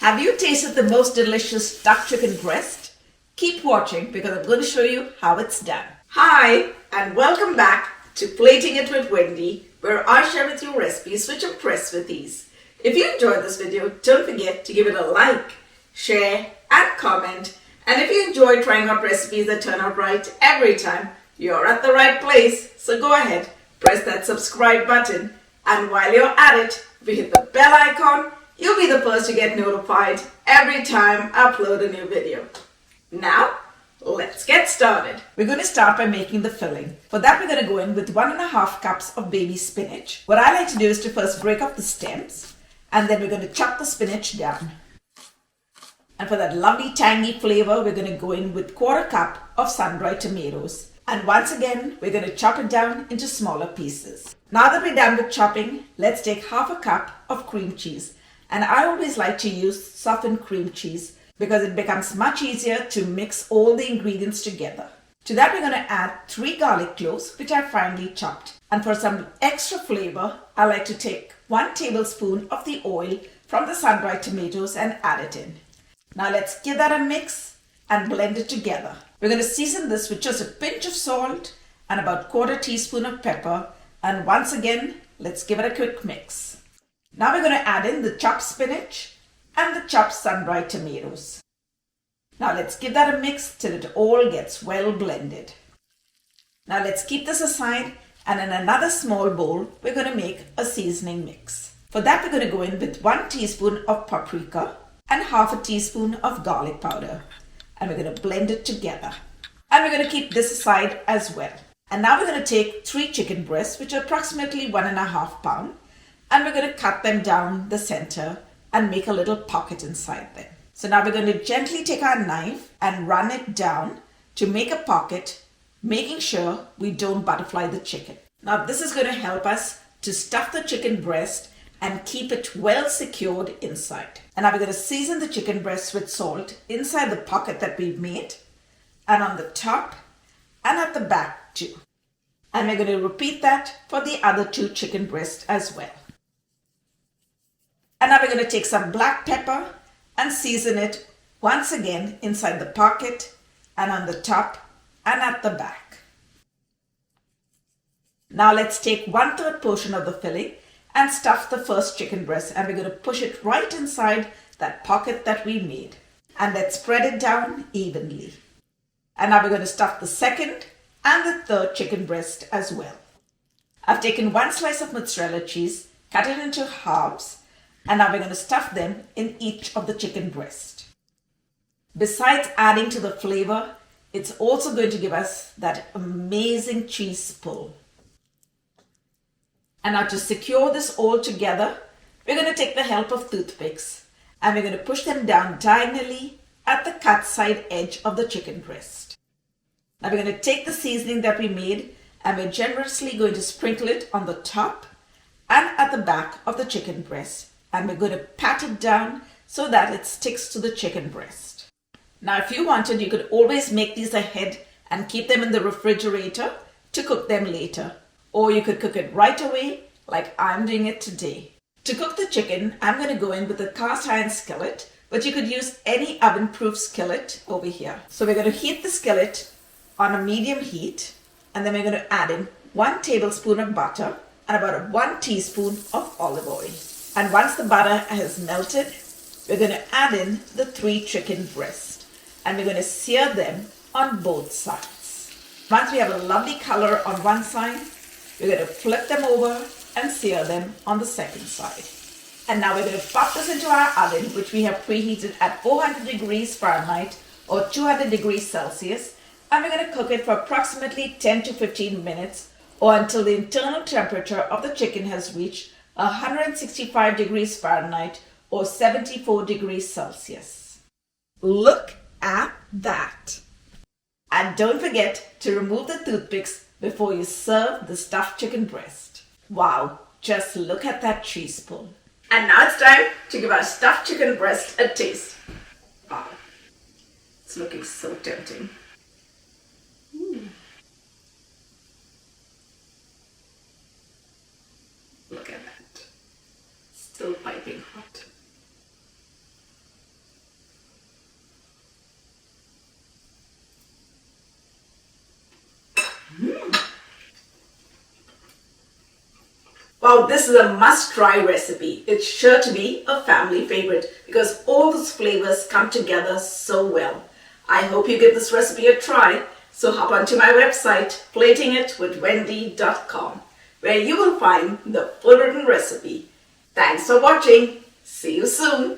Have you tasted the most delicious stuffed chicken breast? Keep watching because I'm going to show you how it's done. Hi and welcome back to Plating It with Wendy, where I share with you recipes which impress with ease. If you enjoyed this video, don't forget to give it a like, share and comment. And if you enjoy trying out recipes that turn out right every time, you're at the right place. So go ahead, press that subscribe button, and while you're at it, if you hit the bell icon, you'll be the first to get notified every time I upload a new video. Now, let's get started. We're going to start by making the filling. For that, we're going to go in with 1.5 cups of baby spinach. What I like to do is to first break off the stems, and then we're going to chop the spinach down. And for that lovely tangy flavor, we're going to go in with 1/4 cup of Sundried Tomatoes. And once again, we're going to chop it down into smaller pieces. Now that we're done with chopping, let's take 1/2 cup of cream cheese. And I always like to use softened cream cheese because it becomes much easier to mix all the ingredients together. To that, we're going to add 3 garlic cloves, which I finely chopped. And for some extra flavor, I like to take 1 tablespoon of the oil from the sun-dried tomatoes and add it in. Now let's give that a mix and blend it together. We're going to season this with just a pinch of salt and about 1/4 teaspoon of pepper. And once again, let's give it a quick mix. Now we're going to add in the chopped spinach and the chopped sun-dried tomatoes. Now let's give that a mix till it all gets well blended. Now let's keep this aside, and in another small bowl, we're going to make a seasoning mix. For that, we're going to go in with 1 teaspoon of paprika and 1/2 teaspoon of garlic powder. And we're going to blend it together. And we're going to keep this aside as well. And now we're going to take 3 chicken breasts, which are approximately 1.5 pounds. And we're going to cut them down the center and make a little pocket inside them. So now we're going to gently take our knife and run it down to make a pocket, making sure we don't butterfly the chicken. Now this is going to help us to stuff the chicken breast and keep it well secured inside. And now we're going to season the chicken breast with salt inside the pocket that we've made, and on the top and at the back too. And we're going to repeat that for the other 2 chicken breasts as well. And now we're going to take some black pepper and season it once again inside the pocket and on the top and at the back. Now let's take 1/3 portion of the filling and stuff the first chicken breast, and we're going to push it right inside that pocket that we made. And let's spread it down evenly. And now we're going to stuff the second and the third chicken breast as well. I've taken 1 slice of mozzarella cheese, cut it into halves, and now we're going to stuff them in each of the chicken breast. Besides adding to the flavor, it's also going to give us that amazing cheese pull. And now to secure this all together, we're going to take the help of toothpicks, and we're going to push them down diagonally at the cut side edge of the chicken breast. Now we're going to take the seasoning that we made, and we're generously going to sprinkle it on the top and at the back of the chicken breast. And we're going to pat it down so that it sticks to the chicken breast. Now, if you wanted, you could always make these ahead and keep them in the refrigerator to cook them later. Or you could cook it right away like I'm doing it today. To cook the chicken, I'm going to go in with a cast iron skillet, but you could use any oven-proof skillet over here. So we're going to heat the skillet on a medium heat, and then we're going to add in 1 tablespoon of butter and about 1 teaspoon of olive oil. And once the butter has melted, we're going to add in the 3 chicken breasts, and we're going to sear them on both sides. Once we have a lovely color on one side, we're going to flip them over and sear them on the second side. And now we're going to pop this into our oven, which we have preheated at 400 degrees Fahrenheit or 200 degrees Celsius, and we're going to cook it for approximately 10 to 15 minutes or until the internal temperature of the chicken has reached 165 degrees Fahrenheit or 74 degrees Celsius. Look at that! And don't forget to remove the toothpicks before you serve the stuffed chicken breast. Wow, just look at that cheese pull. And now it's time to give our stuffed chicken breast a taste. Wow, it's looking so tempting. Look at that. Still piping hot. Wow, this is a must-try recipe. It's sure to be a family favorite because all those flavors come together so well. I hope you give this recipe a try. So hop onto my website, platingitwithwendy.com, where you will find the full written recipe. Thanks for watching. See you soon.